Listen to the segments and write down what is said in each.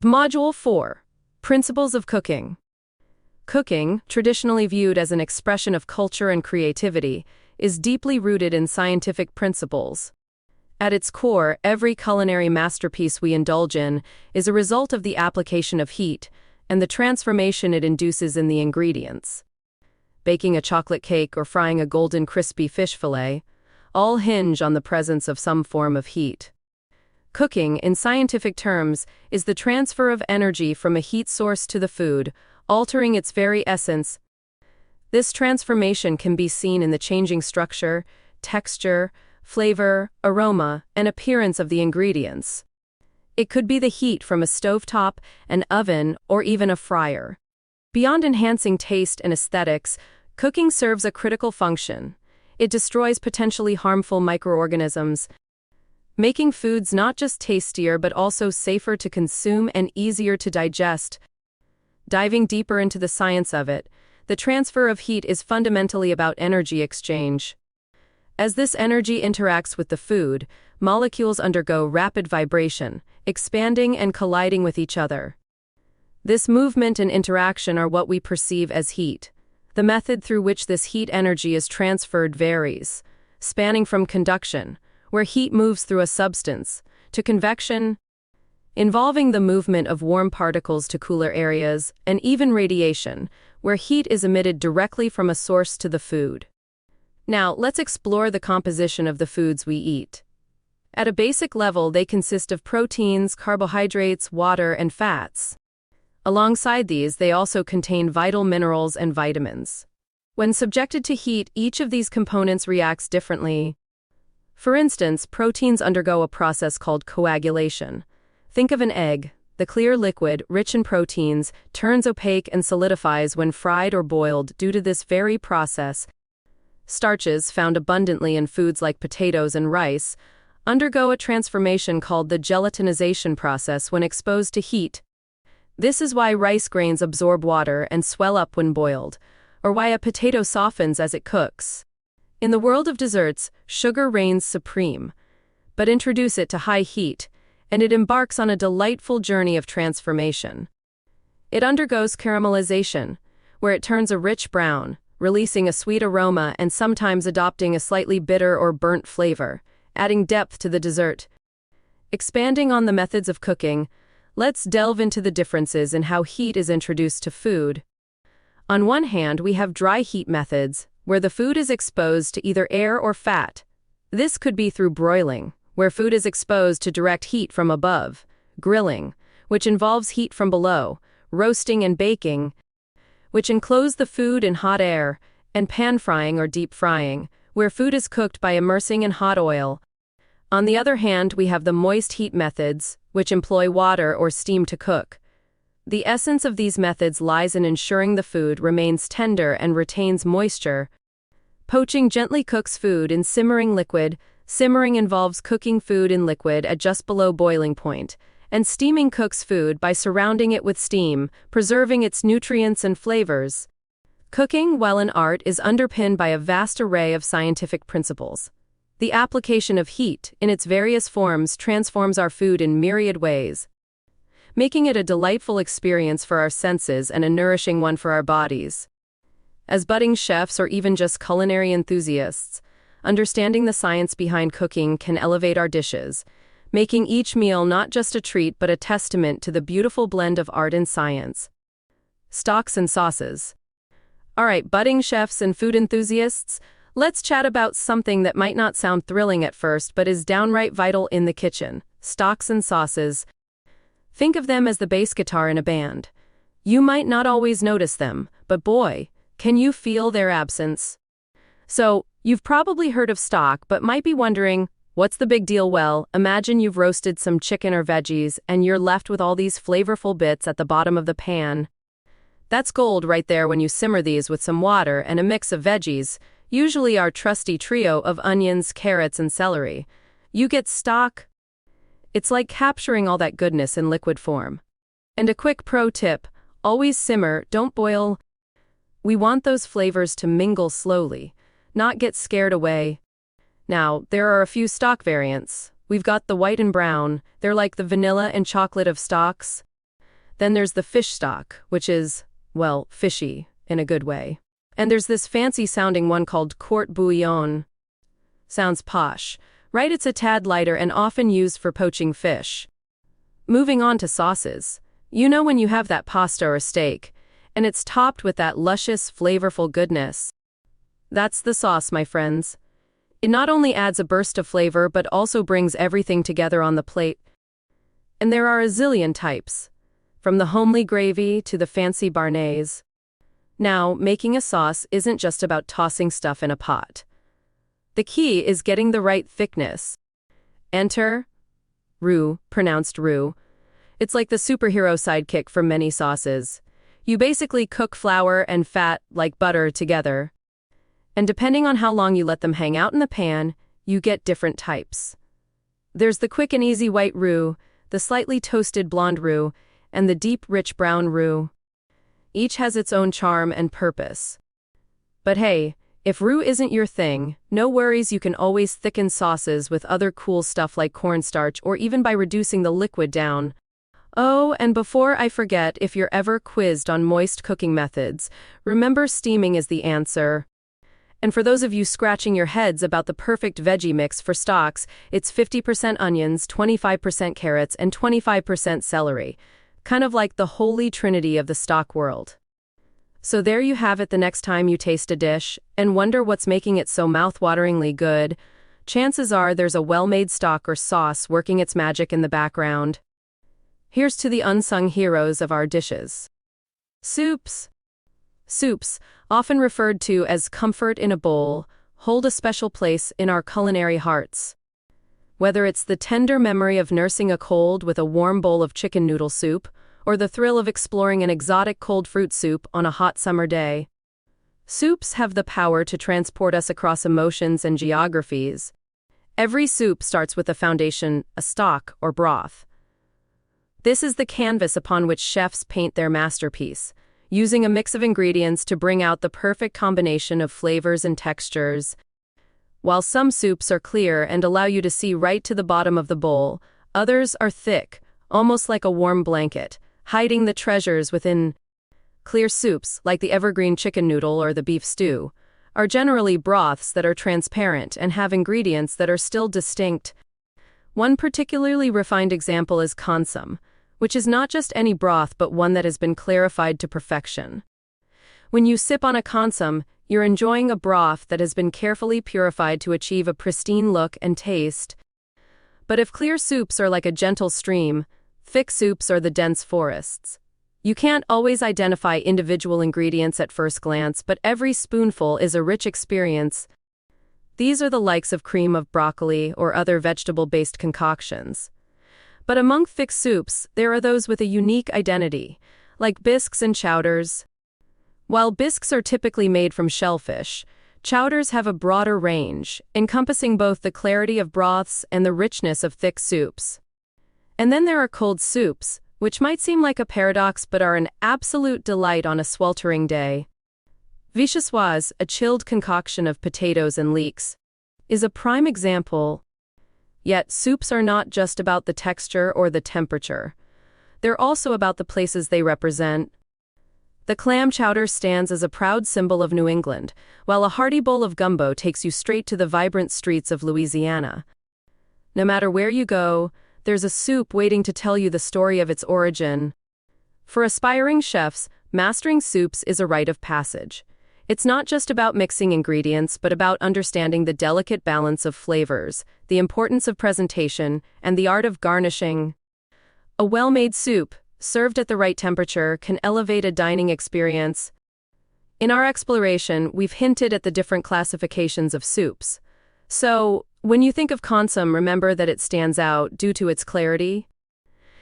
Module 4. Principles of Cooking. Cooking, traditionally viewed as an expression of culture and creativity, is deeply rooted in scientific principles. At its core, every culinary masterpiece we indulge in is a result of the application of heat and the transformation it induces in the ingredients. Baking a chocolate cake or frying a golden crispy fish fillet all hinge on the presence of some form of heat. Cooking, in scientific terms, is the transfer of energy from a heat source to the food, altering its very essence. This transformation can be seen in the changing structure, texture, flavor, aroma, and appearance of the ingredients. It could be the heat from a stovetop, an oven, or even a fryer. Beyond enhancing taste and aesthetics, cooking serves a critical function. It destroys potentially harmful microorganisms, making foods not just tastier but also safer to consume and easier to digest. Diving deeper into the science of it, the transfer of heat is fundamentally about energy exchange. As this energy interacts with the food, molecules undergo rapid vibration, expanding and colliding with each other. This movement and interaction are what we perceive as heat. The method through which this heat energy is transferred varies, spanning from conduction, where heat moves through a substance, to convection, involving the movement of warm particles to cooler areas, and even radiation, where heat is emitted directly from a source to the food. Now, let's explore the composition of the foods we eat. At a basic level, they consist of proteins, carbohydrates, water, and fats. Alongside these, they also contain vital minerals and vitamins. When subjected to heat, each of these components reacts differently. For instance, proteins undergo a process called coagulation. Think of an egg. The clear liquid, rich in proteins, turns opaque and solidifies when fried or boiled due to this very process. Starches, found abundantly in foods like potatoes and rice, undergo a transformation called the gelatinization process when exposed to heat. This is why rice grains absorb water and swell up when boiled, or why a potato softens as it cooks. In the world of desserts, sugar reigns supreme. But introduce it to high heat, and it embarks on a delightful journey of transformation. It undergoes caramelization, where it turns a rich brown, releasing a sweet aroma and sometimes adopting a slightly bitter or burnt flavor, adding depth to the dessert. Expanding on the methods of cooking, let's delve into the differences in how heat is introduced to food. On one hand, we have dry heat methods, where the food is exposed to either air or fat. This could be through broiling, where food is exposed to direct heat from above, grilling, which involves heat from below, roasting and baking, which enclose the food in hot air, and pan frying or deep frying, where food is cooked by immersing in hot oil. On the other hand, we have the moist heat methods, which employ water or steam to cook. The essence of these methods lies in ensuring the food remains tender and retains moisture. Poaching gently cooks food in simmering liquid. Simmering involves cooking food in liquid at just below boiling point, and steaming cooks food by surrounding it with steam, preserving its nutrients and flavors. Cooking, while an art, is underpinned by a vast array of scientific principles. The application of heat, in its various forms, transforms our food in myriad ways, making it a delightful experience for our senses and a nourishing one for our bodies. As budding chefs or even just culinary enthusiasts, understanding the science behind cooking can elevate our dishes, making each meal not just a treat but a testament to the beautiful blend of art and science. Stocks and sauces. All right, budding chefs and food enthusiasts, let's chat about something that might not sound thrilling at first but is downright vital in the kitchen: stocks and sauces. Think of them as the bass guitar in a band. You might not always notice them, but boy, can you feel their absence. So, you've probably heard of stock but might be wondering, what's the big deal? Well, imagine you've roasted some chicken or veggies and you're left with all these flavorful bits at the bottom of the pan. That's gold right there when you simmer these with some water and a mix of veggies, usually our trusty trio of onions, carrots, and celery. You get stock. It's like capturing all that goodness in liquid form. And a quick pro tip: always simmer, don't boil. We want those flavors to mingle slowly, not get scared away. Now, there are a few stock variants. We've got the white and brown. They're like the vanilla and chocolate of stocks. Then there's the fish stock, which is, well, fishy, in a good way. And there's this fancy-sounding one called court bouillon. Sounds posh, right? It's a tad lighter and often used for poaching fish. Moving on to sauces. You know when you have that pasta or steak, and it's topped with that luscious, flavorful goodness. That's the sauce, my friends. It not only adds a burst of flavor but also brings everything together on the plate. And there are a zillion types, from the homely gravy to the fancy béarnaise. Now, making a sauce isn't just about tossing stuff in a pot. The key is getting the right thickness. Enter roux, pronounced roux. It's like the superhero sidekick for many sauces. You basically cook flour and fat, like butter, together. And depending on how long you let them hang out in the pan, you get different types. There's the quick and easy white roux, the slightly toasted blonde roux, and the deep, rich brown roux. Each has its own charm and purpose. But hey, if roux isn't your thing, no worries, you can always thicken sauces with other cool stuff like cornstarch or even by reducing the liquid down. Oh, and before I forget, if you're ever quizzed on moist cooking methods, remember steaming is the answer. And for those of you scratching your heads about the perfect veggie mix for stocks, it's 50% onions, 25% carrots, and 25% celery. Kind of like the holy trinity of the stock world. So there you have it. The next time you taste a dish and wonder what's making it so mouth-wateringly good, chances are there's a well-made stock or sauce working its magic in the background. Here's to the unsung heroes of our dishes. Soups. Soups, often referred to as comfort in a bowl, hold a special place in our culinary hearts. Whether it's the tender memory of nursing a cold with a warm bowl of chicken noodle soup, or the thrill of exploring an exotic cold fruit soup on a hot summer day, soups have the power to transport us across emotions and geographies. Every soup starts with a foundation, a stock or broth. This is the canvas upon which chefs paint their masterpiece, using a mix of ingredients to bring out the perfect combination of flavors and textures. While some soups are clear and allow you to see right to the bottom of the bowl, others are thick, almost like a warm blanket, hiding the treasures within. Clear soups, like the evergreen chicken noodle or the beef stew, are generally broths that are transparent and have ingredients that are still distinct. One particularly refined example is consomme, which is not just any broth but one that has been clarified to perfection. When you sip on a consomme, you're enjoying a broth that has been carefully purified to achieve a pristine look and taste. But if clear soups are like a gentle stream, thick soups are the dense forests. You can't always identify individual ingredients at first glance, but every spoonful is a rich experience. These are the likes of cream of broccoli or other vegetable-based concoctions. But among thick soups, there are those with a unique identity, like bisques and chowders. While bisques are typically made from shellfish, chowders have a broader range, encompassing both the clarity of broths and the richness of thick soups. And then there are cold soups, which might seem like a paradox but are an absolute delight on a sweltering day. Vichyssoise, a chilled concoction of potatoes and leeks, is a prime example. Yet soups are not just about the texture or the temperature. They're also about the places they represent. The clam chowder stands as a proud symbol of New England, while a hearty bowl of gumbo takes you straight to the vibrant streets of Louisiana. No matter where you go, there's a soup waiting to tell you the story of its origin. For aspiring chefs, mastering soups is a rite of passage. It's not just about mixing ingredients, but about understanding the delicate balance of flavors, the importance of presentation, and the art of garnishing. A well-made soup, served at the right temperature, can elevate a dining experience. In our exploration, we've hinted at the different classifications of soups. So, when you think of consomme, remember that it stands out due to its clarity.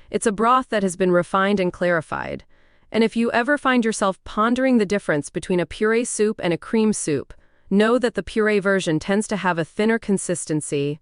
It's a broth that has been refined and clarified. And if you ever find yourself pondering the difference between a puree soup and a cream soup, know that the puree version tends to have a thinner consistency.